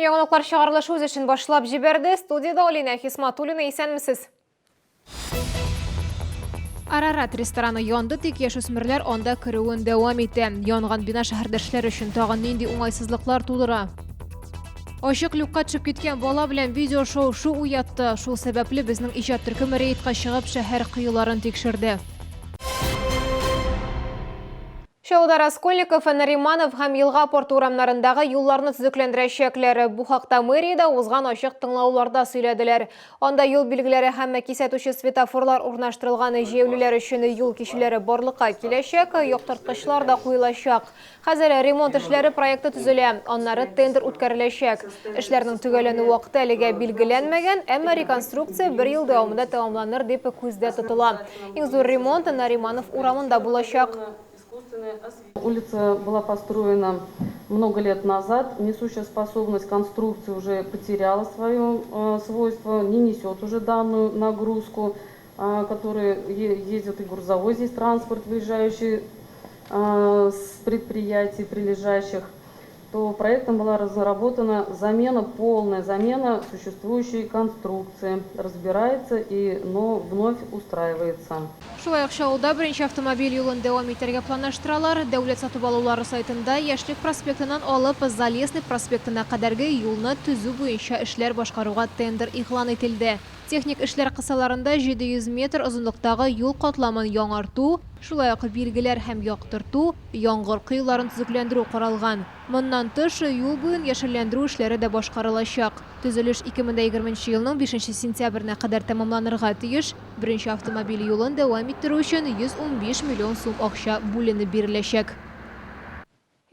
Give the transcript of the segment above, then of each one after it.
яңалыклар чыгарылышы үз эшен башлап җибәрде. Студияда Алина Хисматуллина, исәнмесез? Арарат рестораны янды, тик яшүсмерләр анда керүен дәвам итә. Янган бина шәһәрдәшләр өчен тагын нинди уңайсызлыклар тудыра? Ачык люкка төшеп киткән бала белән видео-шоу шу уятты. Шул сәбәпле безнең иҗат төркеме рейдка чыгып шәһәр кыюларын тикшерде. Шоуда Раскольников, Нариманов һәм Елга порты урамнарындагы юлларны төзекләндерәчәкләр. Бу хакта мэриядә узган ачык тыңлауларда сөйләделәр. Анда юл билгеләре һәм кисәтүче светофорлар урнаштырылган, җәяүлеләр өчен юл кишүләре барлыкка киләчәк, яктырткычлар да куелачак. Хәзер ремонт эшләре проекты төзелә, аннары тендер үткәреләчәк. Эшләрнең төгәлләнү вакыты әлегә билгеләнмәгән, әмма реконструкция 1 ел дәвамында тәмамланыр дип күздә тотыла. Иң зур ремонт Нариманов урамында булачак. Улица была построена много лет назад. Несущая способность конструкции уже потеряла свое свойство, не несет уже данную нагрузку, которые ездят и грузовой здесь транспорт, выезжающий с предприятий прилежащих. То проектом была разработана полная замена существующей конструкции. Разбирается и вновь устраивается. Шулай ук Шауда беренче автомобиль юлын дәвам итәргә планлаштыралар. Дәүләт сатып алулары сайтында Яшлек проспектынан алып Залесный проспектына кадәрге юлны төзү буенча эшләр башкаруга тендер игълан ителде. Техник эшләр кысаларында 700 метр озынлыктагы юл катламын яңарту, шулай ук билгеләр һәм яктырту, яңгыр кыюларын төзекләндерү каралган. Моннан тыш юл буен яшелләндерү эшләре дә башкарылачак. Төзелеш 2020 елның 5 сентябренә кадәр тәмамланырга тиеш. Беренче автомобиль юлын дәвам иттерү өчен 115 миллион сум акча бүленеп биреләчәк.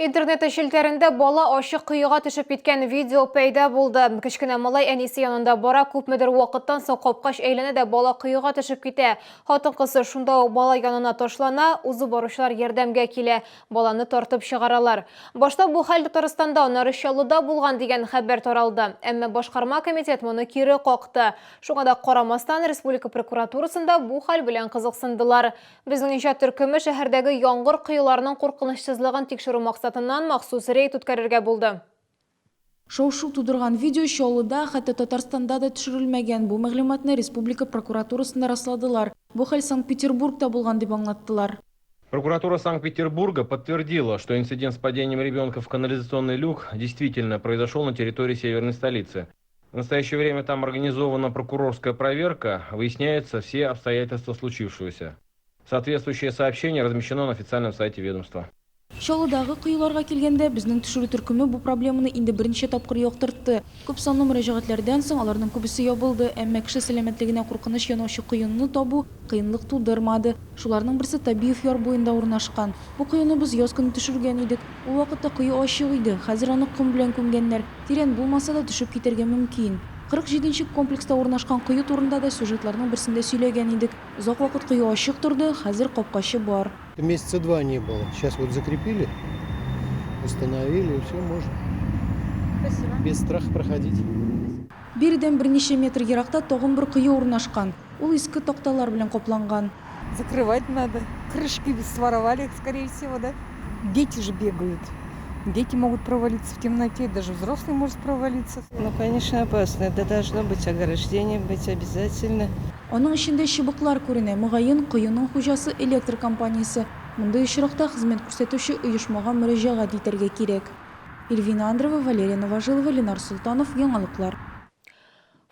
Интернет шелтәрендә бала ачык кыюга төшеп киткән видео пәйда булды. Кечкенә малай әнисе янында бара, күпмедер вакыттан соң капкач әйләнә дә бала кыюга төшеп китә. Хатын-кызы шунда ук бала янына ташлана, узы баручылар ярдәмгә килә, баланы тартып чыгаралар. Башта бу хәл Татарстанда, аннары Чаллыда булган дигән хәбәр таралды. Әмма башкарма комитет моны кире какты. Шуңа да карамастан республика прокуратурасында бу хәл белән кызыксындылар. Безнең иҗат төркеме шәһәрдәге яңгыр кыюларының куркынычсызлыгын тикшерү максатыннан махсус рейд үткәрергә булды. Шоу-шу тудырган видео Чаллыда, хәтта Татарстанда да төшерелмәгән. Бу мәгълүматны республика прокуратурасында расладылар. Бу хәл Санкт-Петербургта булган дип аңлаттылар. Прокуратура Санкт-Петербурга подтвердила, что инцидент с падением ребенка в канализационный люк действительно произошел на территории северной столицы. В настоящее время там организована прокурорская проверка, выясняются все обстоятельства случившегося. Соответствующее сообщение размещено на официальном сайте ведомства. Чаллыдагы кыюларга килгәндә, безнең төшерү төркеме бу проблеманы инде беренче тапкыр яктыртты. Күп санлы мөрәҗәгатьләрдән соң аларның күбесе ябылды, әмма кеше сәламәтлегенә куркыныч янаучы кыюны табу кыенлык тудырмады. Шуларның берсе Табиев яр буенда урнашкан. Бу кыюны без яз көне төшергән идек. Ул вакытта кыю ачык иде. Хәзер аны ком белән күмгәннәр. Тирән булмаса да төшеп китәргә мөмкин. 47-нче комплекста урнашкан кыю турында да сюжетларның берсендә сөйләгән идек. Озак вакыт кыю ачык торды, хәзер капкачы бар. Месяца 2 не было. Сейчас вот закрепили, установили, и все можно. Спасибо. Без страха проходить. Биредән берничә метр еракта тагын бер кыю урнашкан. Ул иске такталар белән капланган. Закрывать надо. Крышки своровали, скорее всего, да? Дети же бегают. Дети могут провалиться в темноте, даже взрослый может провалиться. Ну, конечно, опасно. Это должно быть ограждение, быть обязательно. Аның эчендә чыбыклар күренә. Мөгаен кыюның хуҗасы электр компаниясе. Монда очракта хезмәт күрсәтүче оешмага мөрәҗәгать итәргә кирәк. Эльвина Андрова, Валерия Новожилова, Ленар Султанов, Яңалыклар.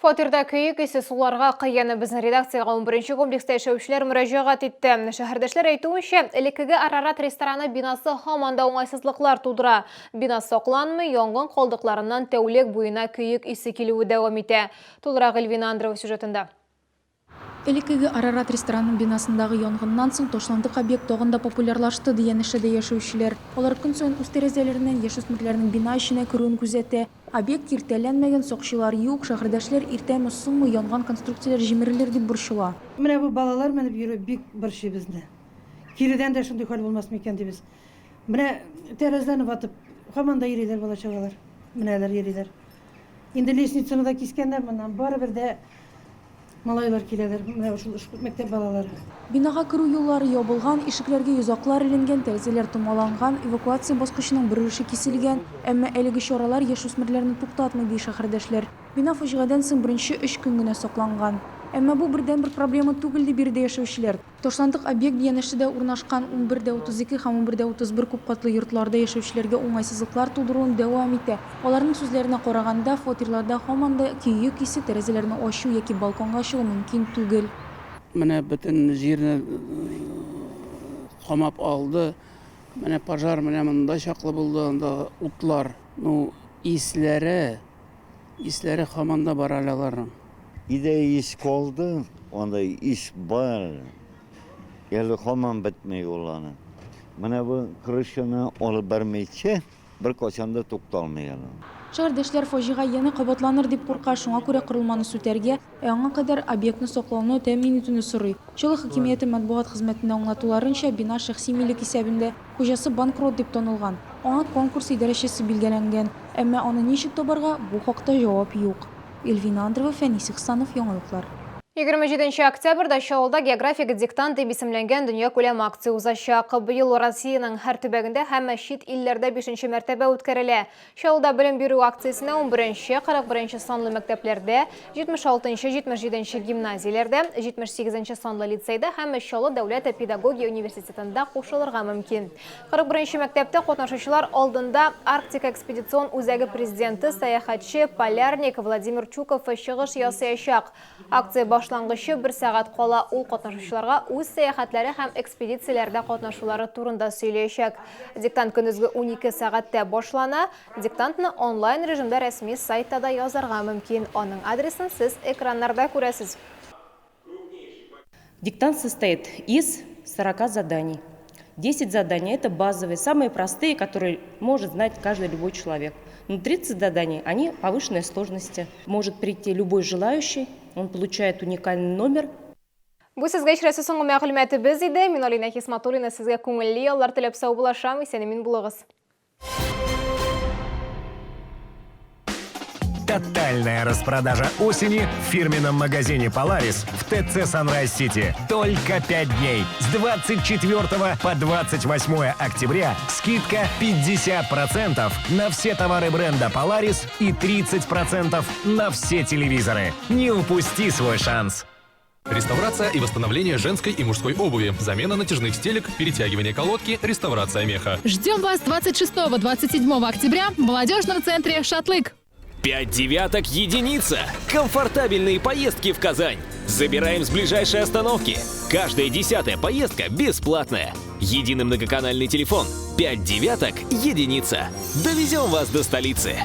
Фатирда көйік исе суларга кыйганы безнең редакциягә 11-нче комплекста яшәүчеләр мөрәҗәгать итте. Шәһәрдәшләр әйтүенчә, элеккеге Арарат рестораны бинасы һаман да уңайсызлыклар тудыра. Бина сакланмый, янгын калдыкларыннан тәүлек буена көйік исе килүе дәвам итә. Тулырак Эльвина Андрова сюжетында. Элеккеге Арарат ресторанының бинасындагы янгыннан соң ташландык объект тагын да популярлашты дигән эшләдә яшәүчеләр. Алар көн саен үз тәрәзәләреннән яшүсмерләрнең бина эченә керүен күзәтә. Объект иртәләнмәгән, сакчылар юк, шәһәрдәшләр иртәме соңмы янган конструкцияләр җимерелер дип борчыла. Менә бу балалар менеп йөрү бик борчый безне. Киридән дә шундый хәл булмас микән дибез. Менә тәрәзәне ватып, һаман да йөриләр бала-чагалар. Менәләр йөриләр. Инде лестницаны да кискәннәр, моннан барыбер дә Малайлар киләләр, менә шул мәктәп балалары. Бинага кирүү юллары ябылган, ишекләргә йозаклар иленгән, тәрәзәләр томаланган, эвакуация баскычының бер өлеше киселгән. Әмма әлеге чаралар яшүсмерләрне туктатмый, ди шәһәрдәшләр. Бина фаҗигадан соң беренче 3 көн генә сакланган. Әмма бу бердән бер проблема түгел, ди биредә яшәүчеләр. Ташландык объект янәшәдә урнашкан 11-32 һәм 11-31 күп катлы йортларда яшәүчеләргә уңайсызлыклар тудыруын дәвам итә. Аларның сүзләренә караганда, фатирларда һаман да көйү кисе, тәрәзәләрне ачу яки балконга чыгу мөмкин түгел. Менә бөтен җирне камап алды. Менә пожар менә монда чаклы булды, анда утлар. Ну, исләре һаман да бар аларның. İde iş oldu, onda iş var. Yani hemen bitmiyor olanı. Bana bu kırışını alıp vermeyince bir kaçanda tuktalmayalım. Шәһәрдәшләр фаҗига яңа кабатланыр дип курка, шуңа күрә корылманы сүтәргә, аңа кадәр объектны саклауны тәэмин итүне сорый. Чаллы хакимияте матбугат хезмәтенә аңлатуларынча, бина шәхси милек исәбендә, хуҗасы банкрот дип танылган. Аңа конкурс идарәчесе билгеләнгән, әмма аны ничек табарга, бу хакта җавап юк. Эльвина Андрова, Фәнис Ихсанов, Яңалыклар. 27 октябрьда Шаулда географик диктант дип исемләнгән дөнья күләм акция узачак. Быел Россиянең һәр төбәгендә һәм чит илләрдә 5нче мәртәбә үткәрелә. Шаулда белем бирү акциясенә 11-41 санлы мәктәпләрдә, 76-77 гимназияләрдә, 78 санлы лицейда һәм Шаулы дәүләт педагогия университетында кушылырга мөмкин. 41 мәктәптә катнашучылар алдында Арктика экспедицион үзәге президенты, сәяхәтче, полярник Владимир Чуков чыгыш ясаячак. Акция башлангычы 1 сәгать кала, ул катнашучыларга үз сәяхәтләре һәм экспедицияләрдә катнашулары турында сөйләячәк. Диктант көндезге 12 сәгатьтә башлана. Диктантны онлайн режимда рәсми сайтта да язарга мөмкин. Аның адресын сез экраннарда күрәсез. Диктант состоит из 40 заданий. 10 заданий – это базовые, самые простые, которые может знать каждый любой человек. Но 30 заданий, они повышенной сложности. Может прийти любой желающий, он получает уникальный номер. Бу сезгә ишрәсе соңгы мәгълүматыбыз иде. Мин Алина Хисматуллина сезгә күңелле яллар теләп сау булашам. Исән-имин булыгыз. Тотальная распродажа осени в фирменном магазине Polaris в ТЦ Sunrise-City. Только 5 дней. С 24 по 28 октября скидка 50% на все товары бренда Polaris и 30% на все телевизоры. Не упусти свой шанс. Реставрация и восстановление женской и мужской обуви. Замена натяжных стелек, перетягивание колодки, реставрация меха. Ждем вас 26-27 октября в молодежном центре «Шатлык». 5 девяток единица. Комфортабельные поездки в Казань. Забираем с ближайшей остановки. Каждая 10-я поездка бесплатная. Единый многоканальный телефон. 5 девяток единица. Довезем вас до столицы.